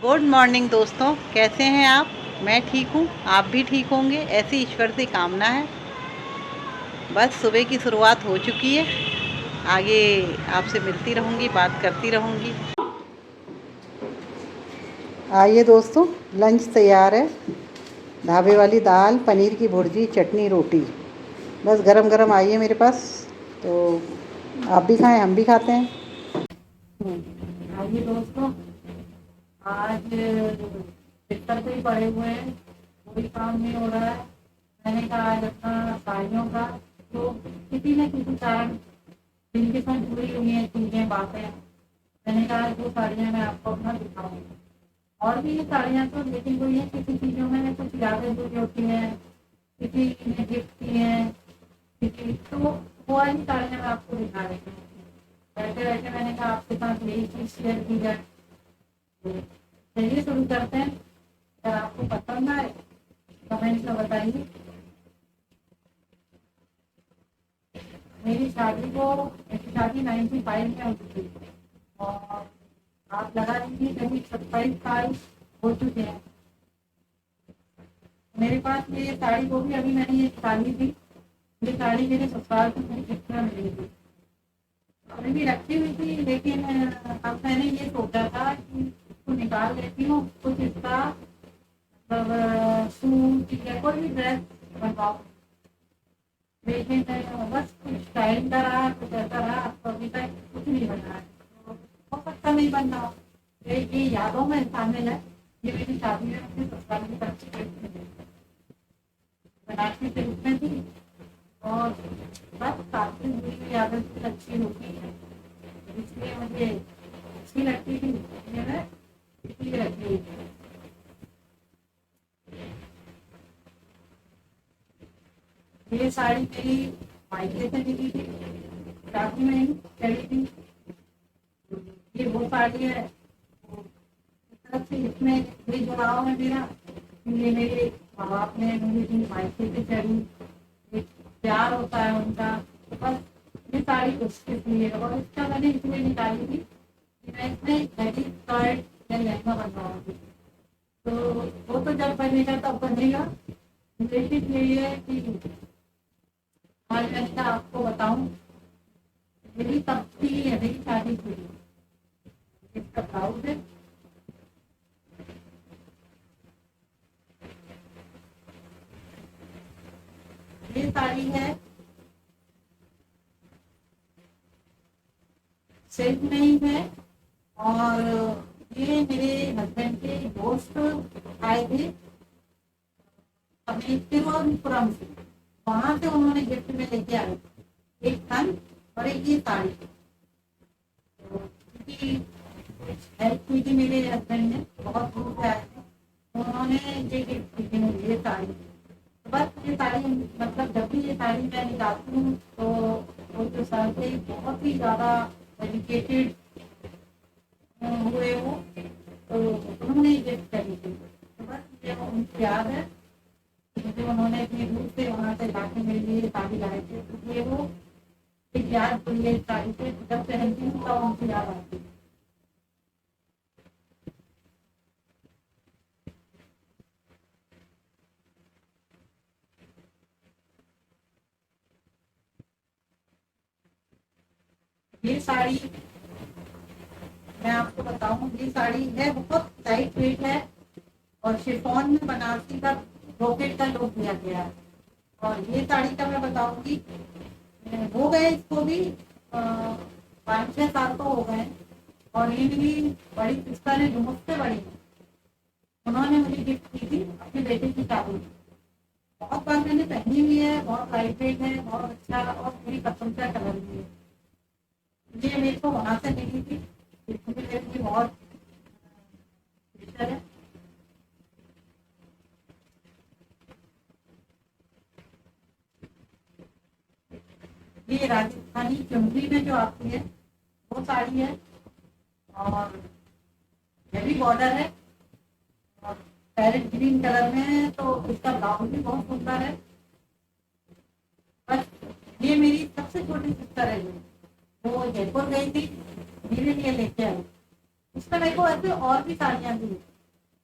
Good morning दोस्तों, कैसे हैं आप। मैं ठीक हूँ, आप भी ठीक होंगे ऐसी ईश्वर से कामना है। बस सुबह की शुरुआत हो चुकी है। आगे आपसे मिलती रहूँगी, बात करती रहूँगी। आइए दोस्तों, लंच तैयार है। ढाबे वाली दाल, पनीर की भुर्जी, चटनी, रोटी। बस गरम गरम आइए मेरे पास। तो आप भी खाएं, हम भी खाते हैं। आइए दोस्तों, आज बिस्तर पे ही पड़े हुए हैं, कोई काम नहीं हो रहा है। मैंने कहा आज अपना साड़ियों का जो किसी न किसी कारण जिनके साथ जुड़ी हुई हैं चीजें बातें, मैंने कहा वो साड़ियाँ मैं आपको अपना दिखाऊंगी। और भी ये साड़ियाँ तो लेकिन कोई है किसी चीजों में कुछ यादें जुड़ी होती हैं, किसी ने गिफ्ट की हैं, किसी तो वो वाली साड़ियाँ मैं आपको दिखा रही हूँ। बैठे बैठे मैंने कहा आपके साथ यही चीज शेयर की जाए। चलिए शुरू करते हैं। अगर आपको पसंद आए कमेंट में बताइए। मेरी शादी 95 में हुई थी और आप लगा लीजिए करीब 27 साल हो चुके हैं। मेरे पास ये साड़ी वो भी अभी मैंने ये निकाली थी। ये साड़ी मेरे ससुराल से मुझे गिफ्ट में मिली थी, अभी भी रखी हुई थी, लेकिन अब मैंने ये सोचा था कि इसको निकाल लेती हूँ, कुछ इसका मतलब सूट या कोई भी ड्रेस बनवाओ। लेकिन बस कुछ स्टाइल का रहा, कुछ ऐसा रहा, तो अभी तक कुछ नहीं बना है। तो हो सकता नहीं बनना हो। ये यादों में शामिल है। ये मेरी शादी में अपने ससुराल की तरफ से गिफ्ट मिली, बनारसी सिल्क में थी। और बस साथ में जुड़ी हुई यादें कुछ अच्छी होती है, इसलिए मुझे अच्छी लगती थी, इसलिए मैं इसलिए रखी हुई थी। ये साड़ी मेरी मायके से मिली थी, शादी में ही चली थी। ये वो साड़ी है, वो इस तरफ से इसमें ये जुड़ाव है मेरा कि ये मेरे माँ बाप ने मुझे थी मायके से चली, एक प्यार होता है उनका। तो बस ये साड़ी उसके लिए, और इसका मैंने इसलिए निकाली थी कि मैं इसमें हैवी स्कर्ट या लहंगा बनवाऊंगी। तो वो तो जब बनेगा तब बनेगा, लेकिन ये है कि आज मैंने कहा आपको बताऊं, मेरी तब थी मेरी शादी थी। इसका ब्लाउज है, ये साड़ी है सिल्क में ही है। और ये मेरे हस्बैंड के दोस्त आए थे अभी तिरुवनंतपुरम से, वहां से उन्होंने गिफ्ट में लेके आए थे एक खन और एक ये साड़ी। तो उनकी हेल्प हुई थी मेरे हस्बैंड ने, बहुत दूर से आए थे, तो उन्होंने ये गिफ्ट दी थी मुझे ये साड़ी। तो बस ये साड़ी मतलब जब भी ये साड़ी मैं निकालती हूँ तो वो जो सर थे बहुत ही ज्यादा एजुकेटेड हुए वो, तो उन्होंने गिफ्ट करी थी। तो बस ये उनकी याद है, मुझे उन्होंने इतनी दूर से वहां से लाके मेरे लिए साड़ी लाए थे, इसलिए वो एक याद जुड़ी है इस साड़ी से। जब पहनती हूँ तब उनकी याद आती है। ये साड़ी मैं आपको बताऊं, ये साड़ी है बहुत लाइट वेट है और शिफॉन में बनारसी का ब्रोकेट का लुक दिया गया है। और ये साड़ी का मैं बताऊंगी, हो गए इसको भी 5-6 साल तो हो गए। और ये मेरी बड़ी सिस्टर है जो मुझसे बड़ी है, उन्होंने मुझे गिफ्ट की थी अपने बेटे की शादी में। बहुत बार मैंने पहनी हुई है, बहुत लाइट वेट है, बहुत अच्छा और मेरी पसंद का कलर भी है। ये मेरे को वहां से मिली थी, इसमें मेरे लिए बहुत बेहतर है। ये राजस्थानी चुनरी में जो आती है वो साड़ी है, और हैवी बॉर्डर है और पैरेट ग्रीन कलर में है, तो इसका ब्लाउज भी बहुत सुंदर है। बस ये मेरी सबसे छोटी सिस्टर है, वो जयपुर गई थी, मेरे लिए लेके आई। उसका मेरे को ऐसे और भी साड़ियाँ दी,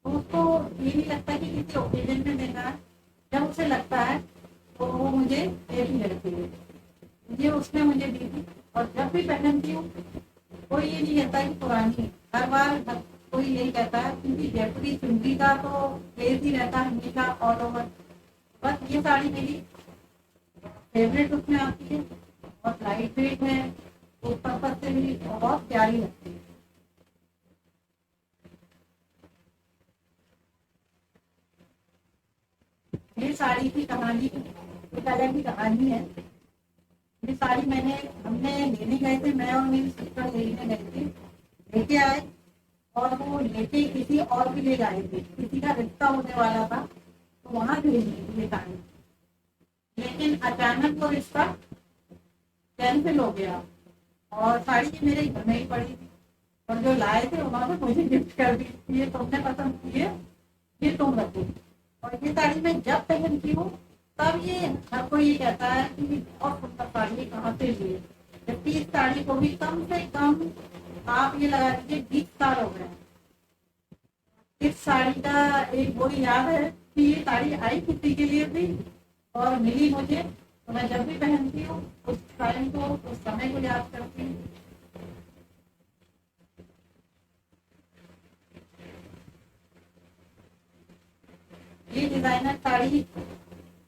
तो उसको ये नहीं लगता कि किसी ओकेजन में देना है। जब उसे लगता है तो वो मुझे देती रहती है। ये उसने मुझे दी थी और जब भी पहनती हूँ कोई ये नहीं कहता कि पुरानी है। हर बार कोई यही कहता है, क्योंकि जयपुरी चुनरी का तो क्रेज ही रहता है हमेशा ऑल ओवर। बस ये साड़ी मेरी फेवरेट उसमें आती है और लाइट वेट है, उस पर्पज से भी बहुत प्यारी लगती है। ये साड़ी की कहानी एक अलग ही कहानी है। ये साड़ी हमने लेने गए थे, मैं और मेरी सिस्टर लेने गए थे, लेके आए और वो लेके किसी और के लिए आए थे, किसी का रिश्ता होने वाला था तो वहां से लेने के लिए साड़ी। लेकिन अचानक वो रिश्ता कैंसिल हो गया और साड़ी ये मेरे घर में ही पड़ी थी और जो लाए थे उन्होंने मुझे गिफ्ट कर दी, ये तुमने पसंद की है, ये तुम रखो। और ये साड़ी मैं जब पहनती हूँ तब ये हर कोई ये कहता है कि बहुत सुंदर साड़ी कहाँ से लिए, जबकि इस साड़ी को भी कम से कम आप ये लगा लीजिए 20 साल हो गए। इस साड़ी का एक वो याद है कि ये साड़ी आई किसी के लिए थी और मिली मुझे, तो मैं जब भी पहनती हूँ उस टाइम को, उस समय को याद करती हूँ। ये डिजाइनर साड़ी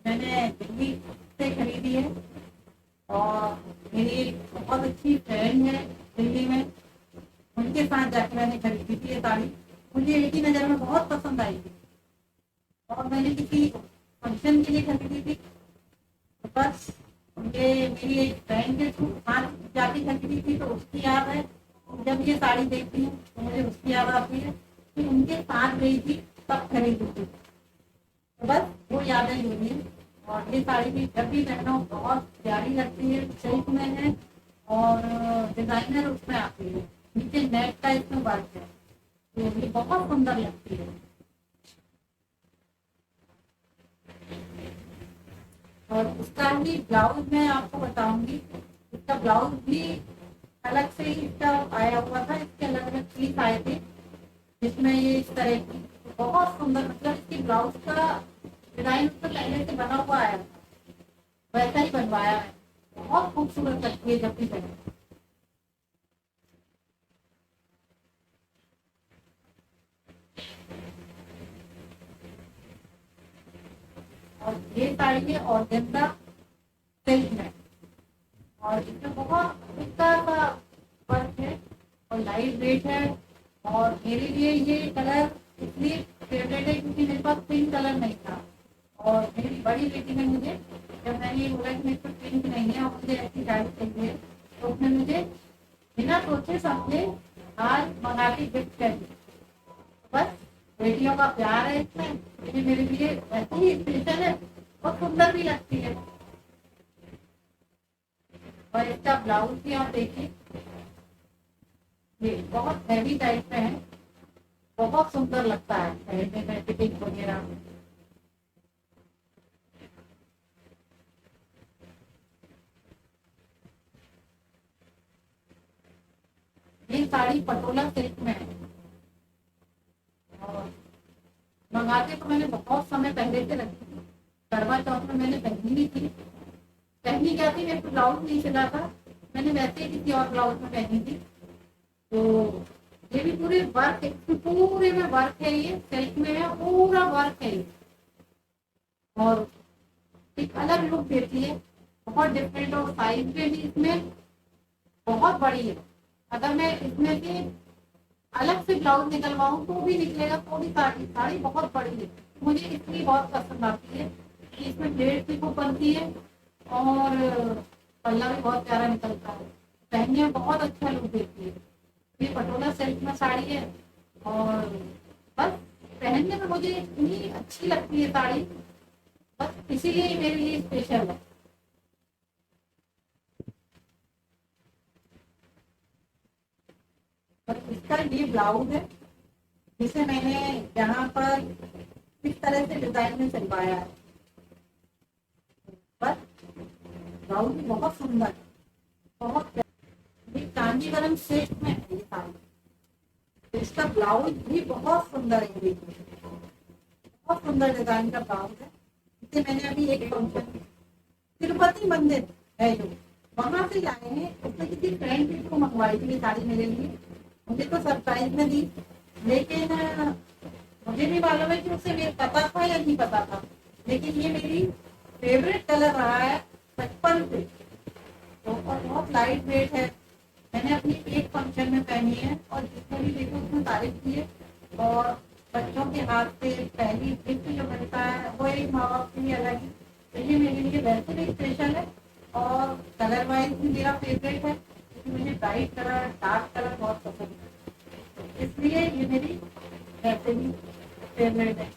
मैंने दिल्ली से खरीदी है और मेरी एक बहुत अच्छी फ्रेंड है दिल्ली में, उनके साथ जाकर मैंने खरीदी थी ये साड़ी। मुझे एक ही नज़र में बहुत पसंद आई थी और मैंने किसी फंक्शन के लिए खरीदी थी। तो बस ये मेरी एक फ्रेंड के साथ जाके खरीदी थी तो उसकी याद है। जब ये साड़ी देखती हूँ तो मुझे उसकी याद आती है कि उनके साथ गई थी तब खरीदी थी। तो बस वो यादें जुड़ी हैं। और ये साड़ी भी जब भी पहनो बहुत प्यारी लगती है, सिल्क में है और डिजाइनर उसमें आती है, नीचे नेट का इसमें वर्क है, तो ये बहुत सुंदर लगती है। और उसका भी ब्लाउज मैं आपको बताऊंगी, इसका ब्लाउज भी अलग से ही इसका आया हुआ था, इसके अलग अलग पीस आए थे जिसमें ये इस तरह की बहुत सुंदर, मतलब इसकी ब्लाउज का डिजाइन उसका पहले से बना हुआ आया था, वैसा ही बनवाया है। बहुत खूबसूरत लगती है जब भी पहने। और ये साड़ी है ऑर्गेन्जा सिल्क में और इसमें बहुत हल्का सा वर्क है और लाइट वेट है। और मेरे लिए ये कलर इसलिए फेवरेट है क्योंकि मेरे पास पिंक कलर नहीं था और मेरी बड़ी बेटी ने मुझे, जब मैंने ये बोला कि मेरे पास पिंक नहीं है और मुझे ऐसी साड़ी चाहिए, तो उसने मुझे बिना सोचे समझे आज मंगा के गिफ्ट कर दी। बस बेटियों का प्यार है इसमें, ये मेरे लिए ऐसे ही स्पेशल है, बहुत सुंदर भी लगती है। और इसका ब्लाउज भी आप देखिए, ये बहुत हैवी टाइप में है, बहुत सुंदर लगता है पहनने में, फिटिंग वगैरह। ये साड़ी पटोला सिल्क में है और मंगाते तो मैंने बहुत समय पहले से रखी थी, करवा चौथ में मैंने पहनी भी थी। पहनी क्या थी, मेरे को ब्लाउज नहीं सिला था, मैंने वैसे ही किसी और ब्लाउज में पहनी थी। तो ये भी पूरे वर्क है, पूरे में वर्क है, ये सिल्क में है, पूरा वर्क है और एक अलग लुक देती है, बहुत डिफरेंट। और साइज में भी इसमें बहुत बड़ी है, अगर मैं इसमें से अलग से ब्लाउज निकलवाऊं तो भी निकलेगा, तो भी साड़ी बहुत बड़ी है। मुझे इसलिए बहुत पसंद आती है कि इसमें प्लेट भी खूब बनती है और पल्ला भी बहुत प्यारा निकलता है, पहनने में बहुत अच्छा लुक देती है। ये पटोला सिल्क में साड़ी है और बस पहनने में मुझे इतनी अच्छी लगती है साड़ी, बस इसीलिए ही मेरे लिए स्पेशल है। और इसका ये ब्लाउज है जिसे मैंने यहाँ पर इस तरह से डिजाइन में सिलवाया है, बस ब्लाउज भी बहुत सुंदर है, बहुत ये कांजीवरम सिल्क में है ये साड़ी। इसका ब्लाउज भी बहुत सुंदर है, देखिए बहुत सुंदर डिजाइन का ब्लाउज है। इसे मैंने अभी एक फंक्शन तिरुपति मंदिर है जो, वहां से लाए हैं। उसने किसी फ्रेंड को मंगवाई थी ये साड़ी मेरे लिए, मुझे तो सरप्राइज में दी, लेकिन मुझे भी मालूम है कि उसे मेरे पता था या नहीं पता था, लेकिन ये मेरी फेवरेट कलर रहा है बचपन से। तो और बहुत लाइट वेट है। मैंने अपनी एक फंक्शन में पहनी है और जिसने भी देखो उसने तारीफ की है। और बच्चों के हाथ से पहली गिफ्ट जो मिलता है वो एक माँ बाप के लिए अलग ही, तो ये मेरे लिए वैसे भी स्पेशल है और कलर वाइज भी मेरा फेवरेट है, क्योंकि मुझे ब्राइट कलर डार्क कलर बहुत पसंद है, इसलिए ये मेरी वैसे भी फेवरेट है।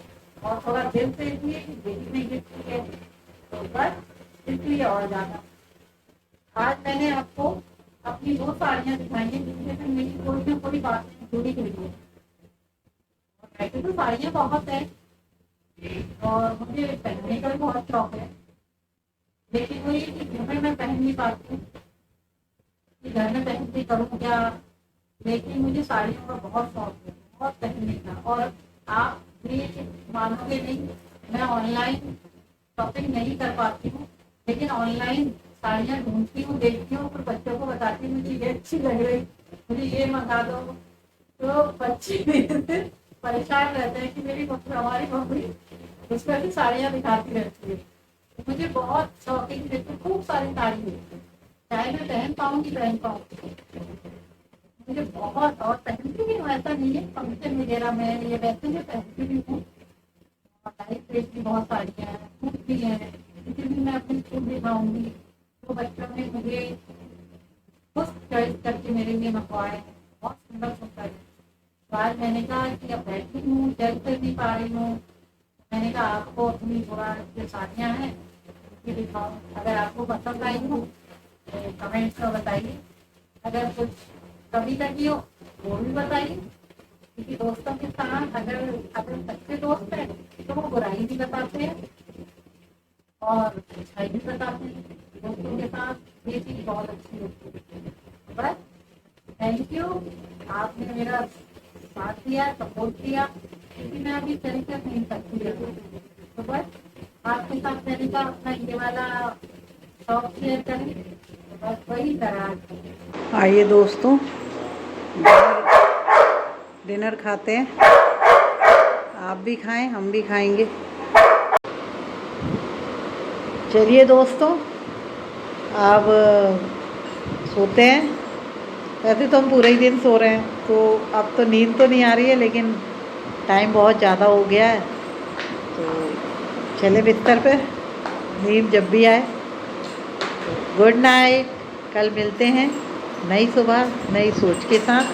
और थोड़ा दिल से इसलिए कि बेटी ने गिफ्ट किया है, तो बस इसलिए और ज़्यादा। आज मैंने आपको अपनी वो साड़ियाँ दिखाई हैं जिनसे फिर मेरी कोई ना कोई बातें जुड़ी हुई है। वैसे तो साड़ियाँ बहुत है और मुझे पहनने का भी बहुत शौक है, लेकिन वो ये कि घर में मैं पहन नहीं पाती हूँ कि घर में पहन के करूँ क्या। लेकिन मुझे साड़ियों का बहुत शौक है, बहुत पहनने का। और आप ये मानोगे नहीं, मैं ऑनलाइन शॉपिंग नहीं कर पाती हूँ, लेकिन ऑनलाइन साड़ियाँ ढूंढती हूँ, देखती हूँ, फिर बच्चों को बताती हूँ मुझे ये अच्छी लग रही, मुझे ये मंगा दो। तो बच्चे मेरे से परेशान रहते हैं कि मेरी हमारी मम्मी उस पर भी साड़ियाँ दिखाती रहती है। तो मुझे बहुत शौक है कि देखो खूब सारी साड़ी है, चाहे मैं पहन पाऊँ कि पहन पाऊँ, मुझे बहुत। और पहनती भी हूँ, ऐसा नहीं है फंक्शन वगैरह में, ये वैसे मैं पहनती भी हूँ। और लाइट वेट की बहुत साड़ियाँ हैं, खूब भी हैं, किसी दिन मैं अपनी स्कूल दिखाऊंगी। तो बच्चों ने मुझे खुद चॉइस करके मेरे लिए मंगवाए हैं, बहुत सुंदर सुंदर है। तो आज मैंने कहा कि अब बैठी हूँ, चल फिर नहीं पा रही हूँ, मैंने कहा आपको अपनी थोड़ा जो साड़ियाँ हैं ये दिखाऊँ। अगर आपको पसंद आई हो तो कमेंट्स में बताइए, अगर कुछ कभी लगी हो वो भी बताइए, क्योंकि दोस्तों के साथ अगर अगर सच्चे दोस्त हैं तो वो बुराई भी बताते हैं और अच्छाई भी बताते हैं। दोस्तों के साथ ये चीज़ बहुत अच्छी होती है। बस थैंक यू, आपने मेरा साथ दिया, सपोर्ट किया, क्योंकि मैं अभी चल कर नहीं सकती है। तो बस आपके साथ मैंने कहा अपना ये वाला शौक शेयर करें, तो बस वही तरह। आइए दोस्तों, डिनर खाते हैं, आप भी खाएं हम भी खाएंगे। चलिए दोस्तों, अब सोते हैं। वैसे तो हम पूरा ही दिन सो रहे हैं, तो अब तो नींद तो नहीं आ रही है, लेकिन टाइम बहुत ज़्यादा हो गया है, तो चले बिस्तर पे, नींद जब भी आए। गुड नाइट, कल मिलते हैं नई सुबह नई सोच के साथ।